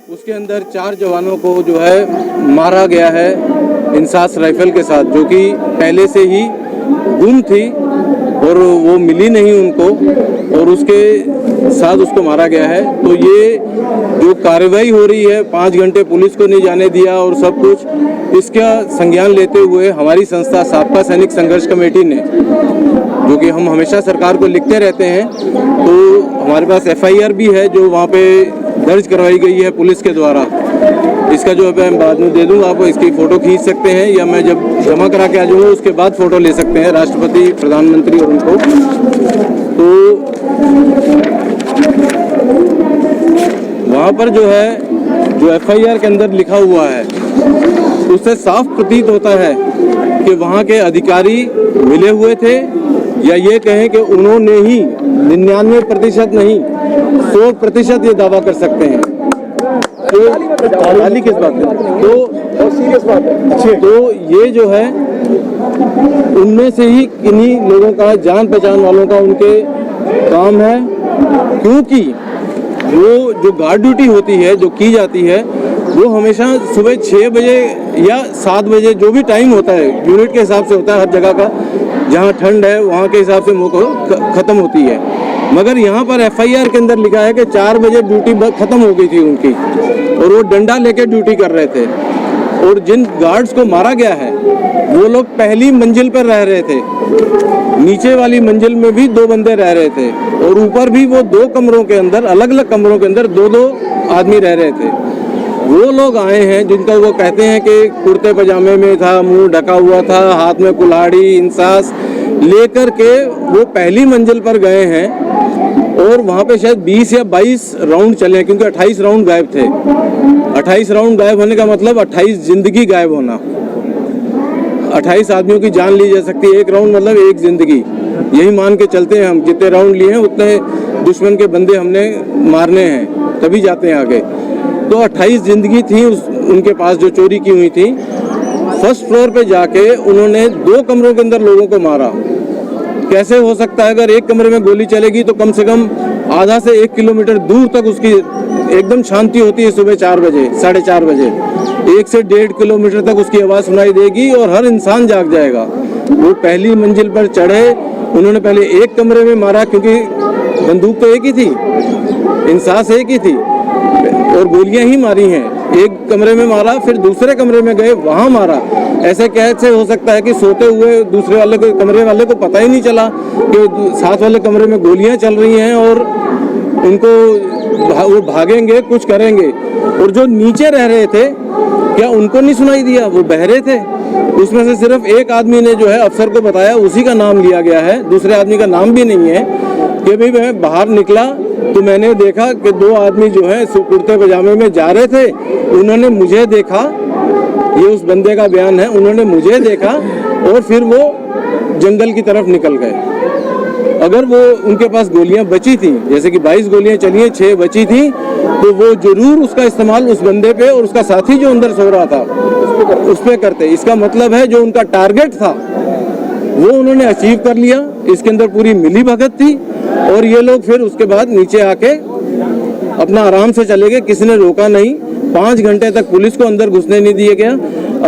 उसके अंदर 4 जवानों को जो है मारा गया है इंसास राइफल के साथ, जो कि पहले से ही गुम थी और वो मिली नहीं उनको, और उसके साथ उसको मारा गया है। तो ये जो कार्रवाई हो रही है, 5 घंटे पुलिस को नहीं जाने दिया और सब कुछ, इसका संज्ञान लेते हुए हमारी संस्था साबका सैनिक संघर्ष कमेटी ने, जो कि हम हमेशा सरकार को लिखते रहते हैं, तो हमारे पास FIR भी है जो वहाँ पे दर्ज करवाई गई है पुलिस के द्वारा। इसका जो है मैं बाद में दे दूँगा आपको, इसकी फ़ोटो खींच सकते हैं या मैं जब जमा करा के आ जाऊँगा उसके बाद फ़ोटो ले सकते हैं राष्ट्रपति, प्रधानमंत्री और उनको। तो वहाँ पर जो है, जो FIR के अंदर लिखा हुआ है, उससे साफ प्रतीत होता है कि वहाँ के अधिकारी मिले हुए थे, या ये कहें कि उन्होंने ही 99% नहीं 100% ये दावा कर सकते हैं। तो किस बात है, तो सीरियस बात है। तो ये जो है उनमें से ही किन्हीं लोगों का, जान पहचान वालों का उनके काम है, क्योंकि वो जो गार्ड ड्यूटी होती है जो की जाती है वो हमेशा सुबह 6 बजे या 7 बजे, जो भी टाइम होता है यूनिट के हिसाब से होता है हर जगह का, जहाँ ठंड है वहाँ के हिसाब से वो ख़त्म होती है। मगर यहाँ पर FIR के अंदर लिखा है कि 4 बजे ड्यूटी ख़त्म हो गई थी उनकी, और वो डंडा लेके ड्यूटी कर रहे थे। और जिन गार्ड्स को मारा गया है वो लोग पहली मंजिल पर रह रहे थे, नीचे वाली मंजिल में भी 2 बंदे रह रहे थे, और ऊपर भी वो 2 कमरों के अंदर, अलग अलग कमरों के अंदर 2-2 आदमी रह रहे थे। वो लोग आए हैं जिनका वो कहते हैं कि कुर्ते पजामे में था, मुंह ढका हुआ था, हाथ में कुल्हाड़ी इंसास लेकर के वो पहली मंजिल पर गए हैं, और वहाँ पे शायद 20 या 22 राउंड चले, क्योंकि 28 राउंड गायब थे। 28 राउंड गायब होने का मतलब 28 जिंदगी गायब होना। 28 आदमियों की जान ली जा सकती है, 1 राउंड मतलब 1 जिंदगी, यही मान के चलते हैं हम। जितने राउंड लिए हैं उतने दुश्मन के बंदे हमने मारने हैं, तभी जाते हैं आगे। तो 28 जिंदगी थी उनके पास जो चोरी की हुई थी। फर्स्ट फ्लोर पे जाके उन्होंने 2 कमरों के अंदर लोगों को मारा। कैसे हो सकता है? अगर एक कमरे में गोली चलेगी तो कम से कम आधा से 1 किलोमीटर दूर तक उसकी एकदम शांति होती है। सुबह 4 बजे, 4:30 बजे 1 से 1.5 किलोमीटर तक उसकी आवाज़ सुनाई देगी और हर इंसान जाग जाएगा। वो पहली मंजिल पर चढ़े, उन्होंने पहले एक कमरे में मारा, क्योंकि बंदूक तो एक ही थी, इंसास एक ही थी, और गोलियां ही मारी हैं। एक कमरे में मारा, फिर दूसरे कमरे में गए, वहाँ मारा। ऐसे कैसे हो सकता है कि सोते हुए दूसरे वाले को, कमरे वाले को पता ही नहीं चला कि साथ वाले कमरे में गोलियां चल रही हैं, और उनको वो भागेंगे, कुछ करेंगे। और जो नीचे रह रहे थे, क्या उनको नहीं सुनाई दिया? वो बहरे थे। उसमें से सिर्फ एक आदमी ने जो है अफसर को बताया, उसी का नाम लिया गया है, दूसरे आदमी का नाम भी नहीं है। कि भाई मैं बाहर निकला तो मैंने देखा कि 2 आदमी जो है कुर्ते पजामे में जा रहे थे, उन्होंने मुझे देखा, ये उस बंदे का बयान है, उन्होंने मुझे देखा और फिर वो जंगल की तरफ निकल गए। अगर वो उनके पास गोलियां बची थी, जैसे कि 22 गोलियां चली हैं, 6 बची थी, तो वो जरूर उसका इस्तेमाल उस बंदे पे और उसका साथी जो अंदर सो रहा था उस पे करते। इसका मतलब है जो उनका टारगेट था वो उन्होंने अचीव कर लिया। इसके अंदर पूरी मिली भगत थी, और ये लोग फिर उसके बाद नीचे आके अपना आराम से चले गए, किसी ने रोका नहीं। 5 घंटे तक पुलिस को अंदर घुसने नहीं दिया गया।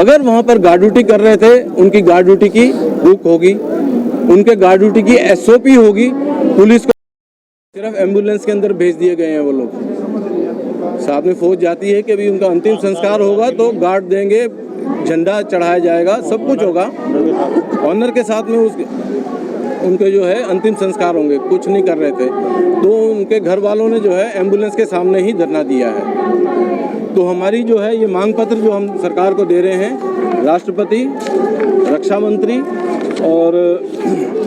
अगर वहाँ पर गार्ड ड्यूटी कर रहे थे, उनकी गार्ड ड्यूटी की बुक होगी, उनके गार्ड ड्यूटी की SOP होगी। पुलिस को सिर्फ एम्बुलेंस के अंदर भेज दिए गए हैं वो लोग। साथ में फौज जाती है कि अभी उनका अंतिम संस्कार होगा तो गार्ड देंगे, झंडा चढ़ाया जाएगा, सब कुछ होगा ऑनर के साथ में। उनके जो है अंतिम संस्कार होंगे, कुछ नहीं कर रहे थे। तो उनके घर वालों ने जो है एम्बुलेंस के सामने ही धरना दिया है। तो हमारी जो है ये मांग पत्र जो हम सरकार को दे रहे हैं, राष्ट्रपति, रक्षा मंत्री और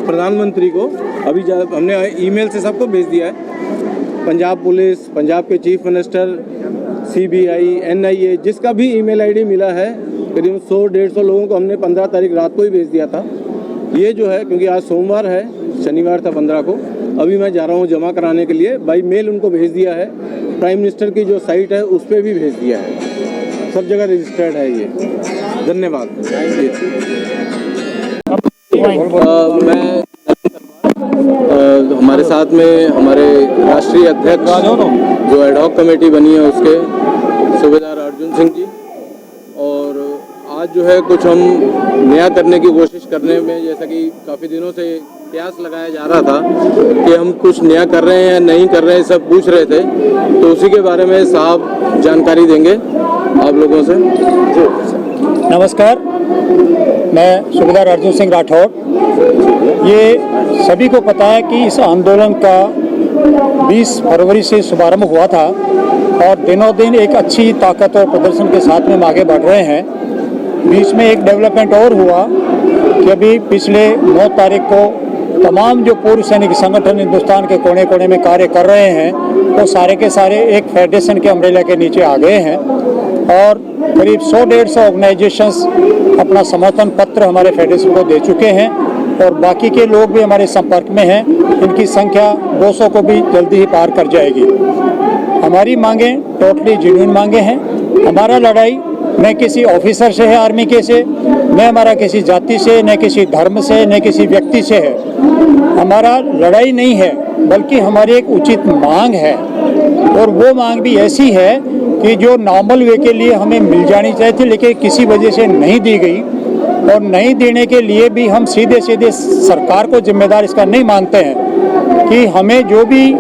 प्रधानमंत्री को अभी हमने ईमेल से सबको भेज दिया है। पंजाब पुलिस, पंजाब के चीफ मिनिस्टर, CBI, NIA, जिसका भी ईमेल ID मिला है, करीब 100-150 लोगों को हमने 15 तारीख रात को ही भेज दिया था। ये जो है, क्योंकि आज सोमवार है, शनिवार था 15 को, अभी मैं जा रहा हूँ जमा कराने के लिए। बाई मेल उनको भेज दिया है। प्राइम मिनिस्टर की जो साइट है उस पर भी भेज दिया है, सब जगह रजिस्टर्ड है ये। धन्यवाद। मैं हमारे साथ में हमारे राष्ट्रीय अध्यक्ष जो एडहॉक कमेटी बनी है उसके सूबेदार अर्जुन सिंह जी। और आज जो है कुछ हम नया करने की कोशिश करने में, जैसा कि काफ़ी दिनों से प्रयास लगाया जा रहा था कि हम कुछ नया कर रहे हैं या नहीं कर रहे हैं, सब पूछ रहे थे, तो उसी के बारे में साहब जानकारी देंगे आप लोगों से। नमस्कार, मैं सूबेदार अर्जुन सिंह राठौड़। ये सभी को पता है कि इस आंदोलन का 20 फरवरी से शुभारंभ हुआ था और दिनों दिन एक अच्छी ताकत और प्रदर्शन के साथ में हम आगे बढ़ रहे हैं। बीच में एक डेवलपमेंट और हुआ कि अभी पिछले 9 तारीख को तमाम जो पूर्व सैनिक संगठन हिंदुस्तान के कोने कोने में कार्य कर रहे हैं वो सारे के सारे एक फेडरेशन के अम्ब्रेला के नीचे आ गए हैं और करीब 100-150 ऑर्गेनाइजेशंस अपना समर्थन पत्र हमारे फेडरेशन को दे चुके हैं और बाकी के लोग भी हमारे संपर्क में हैं। इनकी संख्या 200 को भी जल्दी ही पार कर जाएगी। हमारी मांगें टोटली जेन्युइन मांगे हैं। हमारा लड़ाई न किसी ऑफिसर से है आर्मी के से, न हमारा किसी जाति से, न किसी धर्म से, न किसी व्यक्ति से है। हमारा लड़ाई नहीं है, बल्कि हमारी एक उचित मांग है और वो मांग भी ऐसी है कि जो नॉर्मल वे के लिए हमें मिल जानी चाहिए थी, लेकिन किसी वजह से नहीं दी गई। और नहीं देने के लिए भी हम सीधे सीधे सरकार को जिम्मेदार इसका नहीं मानते हैं कि हमें जो भी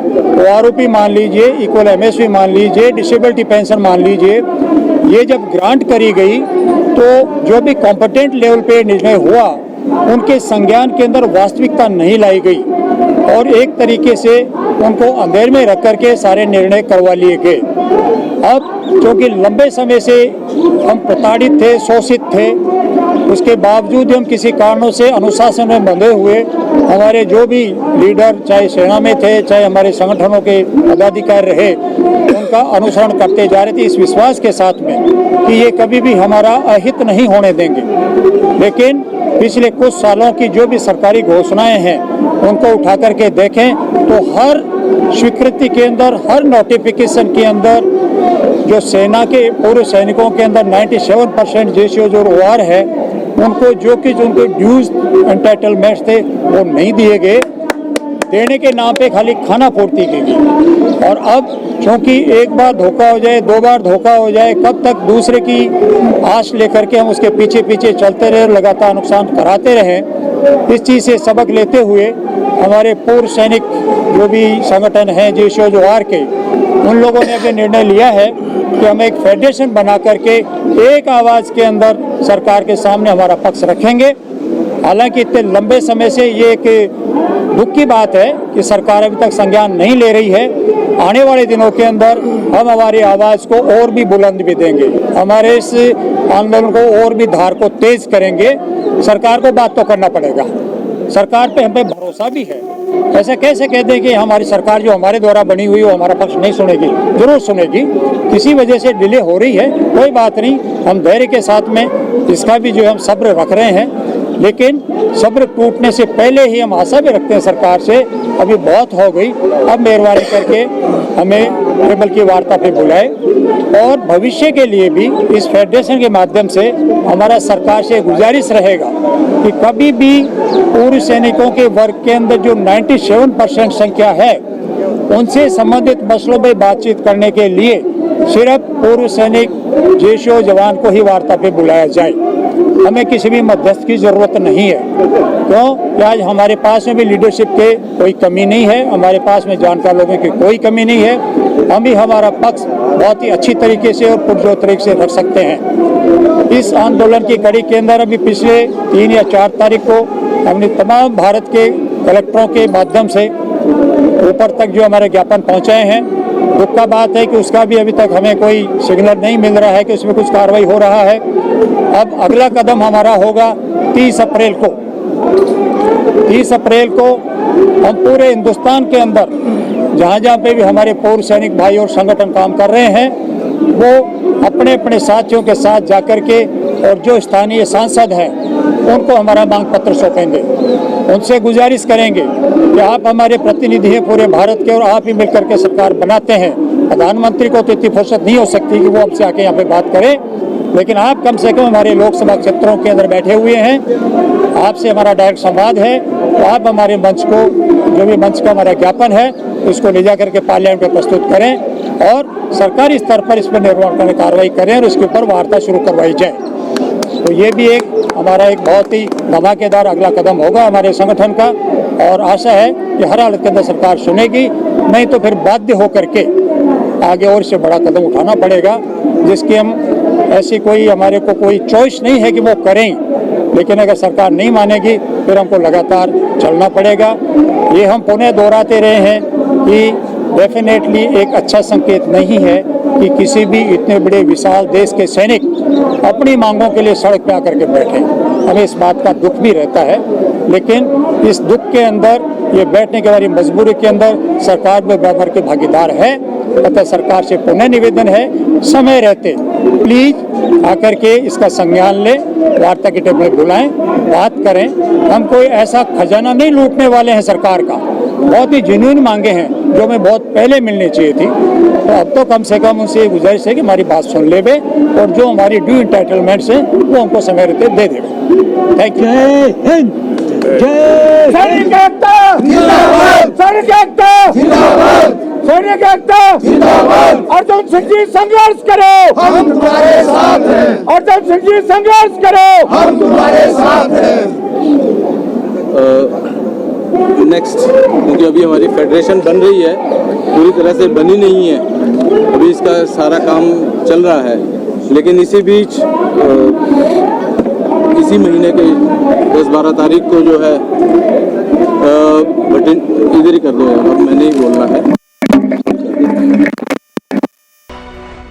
OROP मान लीजिए, इक्वल MSP मान लीजिए, डिसेबिलिटी पेंशन मान लीजिए, ये जब ग्रांट करी गई तो जो भी कॉम्पिटेंट लेवल पे निर्णय हुआ उनके संज्ञान के अंदर वास्तविकता नहीं लाई गई और एक तरीके से उनको अंधेर में रख करके सारे निर्णय करवा लिए गए। अब क्योंकि लंबे समय से हम प्रताड़ित थे, शोषित थे, उसके बावजूद हम किसी कारणों से अनुशासन में बंधे हुए हमारे जो भी लीडर, चाहे सेना में थे, चाहे हमारे संगठनों के पदाधिकारी रहे, उनका अनुसरण करते जा रहे थे इस विश्वास के साथ में कि ये कभी भी हमारा अहित नहीं होने देंगे। लेकिन पिछले कुछ सालों की जो भी सरकारी घोषणाएं हैं उनको उठा करके देखें तो हर स्वीकृति के अंदर, हर नोटिफिकेशन के अंदर जो सेना के पूर्व सैनिकों के अंदर 97% रेशियो जो OR है उनको जो कि उनके ड्यूज एंटाइटलमेंट्स थे वो नहीं दिए गए। देने के नाम पे खाली खाना पूर्ति की गई। और अब क्योंकि एक बार धोखा हो जाए, 2 बार धोखा हो जाए, कब तक दूसरे की आश लेकर के हम उसके पीछे पीछे चलते रहे, लगातार नुकसान कराते रहें। इस चीज़ से सबक लेते हुए हमारे पूर्व सैनिक जो भी संगठन हैं JSO OR के, उन लोगों ने अभी निर्णय लिया है कि हम एक फेडरेशन बना करके एक आवाज़ के अंदर सरकार के सामने हमारा पक्ष रखेंगे। हालांकि इतने लंबे समय से ये एक दुख की बात है कि सरकार अभी तक संज्ञान नहीं ले रही है। आने वाले दिनों के अंदर हम हमारी आवाज़ को और भी बुलंद भी देंगे, हमारे इस आंदोलन को और भी धार को तेज करेंगे। सरकार को बात तो करना पड़ेगा, सरकार पे हम पे भरोसा भी है। ऐसा कैसे कह दें कि हमारी सरकार जो हमारे द्वारा बनी हुई वो हमारा पक्ष नहीं सुनेगी? जरूर सुनेगी। किसी वजह से डिले हो रही है, कोई बात नहीं, हम धैर्य के साथ में इसका भी जो हम सब्र रख रहे हैं। लेकिन सब्र टूटने से पहले ही हम आशा भी रखते हैं सरकार से, अभी बहुत हो गई, अब मेहरबानी करके हमें टेबल की वार्ता पे बुलाए और भविष्य के लिए भी इस फेडरेशन के माध्यम से हमारा सरकार से गुजारिश रहेगा कि कभी भी पूर्व सैनिकों के वर्ग के अंदर जो 97% संख्या है उनसे संबंधित मसलों पर बातचीत करने के लिए सिर्फ पूर्व सैनिक JSO जवान को ही वार्ता पे बुलाया जाए। हमें किसी भी मध्यस्थ की ज़रूरत नहीं है। क्यों कि आज हमारे पास में भी लीडरशिप के कोई कमी नहीं है, हमारे पास में जानकार लोगों की कोई कमी नहीं है। हम भी हमारा पक्ष बहुत ही अच्छी तरीके से और पुरजोर तरीके से रख सकते हैं। इस आंदोलन की कड़ी के अंदर अभी पिछले 3 या 4 तारीख को हमने तमाम भारत के कलेक्टरों के माध्यम से ऊपर तक जो हमारे ज्ञापन पहुँचाए हैं। दुख का बात है कि उसका भी अभी तक हमें कोई सिग्नल नहीं मिल रहा है कि उसमें कुछ कार्रवाई हो रहा है। अब अगला कदम हमारा होगा 30 अप्रैल को। 30 अप्रैल को हम पूरे हिंदुस्तान के अंदर जहाँ जहाँ पे भी हमारे पूर्व सैनिक भाई और संगठन काम कर रहे हैं वो अपने अपने साथियों के साथ जाकर के और जो स्थानीय सांसद हैं उनको हमारा मांग पत्र सौंपेंगे। उनसे गुजारिश करेंगे कि आप हमारे प्रतिनिधि हैं पूरे भारत के और आप ही मिलकर के सरकार बनाते हैं। प्रधानमंत्री को तो इतनी फुर्सत नहीं हो सकती कि वो हमसे आके यहाँ पे बात करें। लेकिन आप कम से कम हमारे लोकसभा क्षेत्रों के अंदर बैठे हुए हैं, आपसे हमारा डायरेक्ट संवाद है, तो आप हमारे मंच को, जो भी मंच का हमारा ज्ञापन है, इसको ले जा करके पार्लियामेंट में प्रस्तुत करें और सरकारी स्तर पर इस पर निर्माण करने कार्रवाई करें और इसके ऊपर वार्ता शुरू करवाई जाए। तो ये भी एक हमारा एक बहुत ही धमाकेदार अगला कदम होगा हमारे संगठन का, और आशा है कि हर हालत के अंदर सरकार सुनेगी, नहीं तो फिर बाध्य होकर के आगे और से बड़ा कदम उठाना पड़ेगा, जिसकी हम ऐसी कोई हमारे को कोई चॉइस नहीं है कि वो करें, लेकिन अगर सरकार नहीं मानेगी फिर हमको लगातार चलना पड़ेगा। ये हम पुनः दोहराते रहे हैं कि डेफिनेटली एक अच्छा संकेत नहीं है कि किसी भी इतने बड़े विशाल देश के सैनिक अपनी मांगों के लिए सड़क पे आकर के बैठे। हमें इस बात का दुख भी रहता है, लेकिन इस दुख के अंदर, ये बैठने की हमारी मजबूरी के अंदर सरकार में बराबर के भागीदार है। अतः सरकार से पुनः निवेदन है, समय रहते प्लीज आकर के इसका संज्ञान लें, वार्ता की टेबल में बुलाएं, बात करें। हम कोई ऐसा खजाना नहीं लूटने वाले हैं सरकार का, बहुत ही जेन्युइन मांगे हैं जो हमें बहुत पहले मिलनी चाहिए थी। तो अब तो कम से कम उनसे गुजारिश है कि हमारी बात सुन लेवे और जो हमारी ड्यू इंटाइटलमेंट्स हैं वो हमको समय रहते दे देवे। Thank you. जय हिंद, जय सैनिक एकता जिंदाबाद, सैनिक एकता जिंदाबाद, सैनिक एकता जिंदाबाद। अर्जुन सिंह जी संघर्ष करो, हम तुम्हारे साथ हैं। अर्जुन सिंह जी संघर्ष करो, हम तुम्हारे साथ हैं। नेक्स्ट, क्योंकि अभी हमारी फेडरेशन बन रही है, पूरी तरह से बनी नहीं है, अभी इसका सारा काम चल रहा है, लेकिन इसी बीच इसी महीने के 10-12 तारीख को जो है बटन इधर ही कर दो यार, अब मैंने ही बोलना है।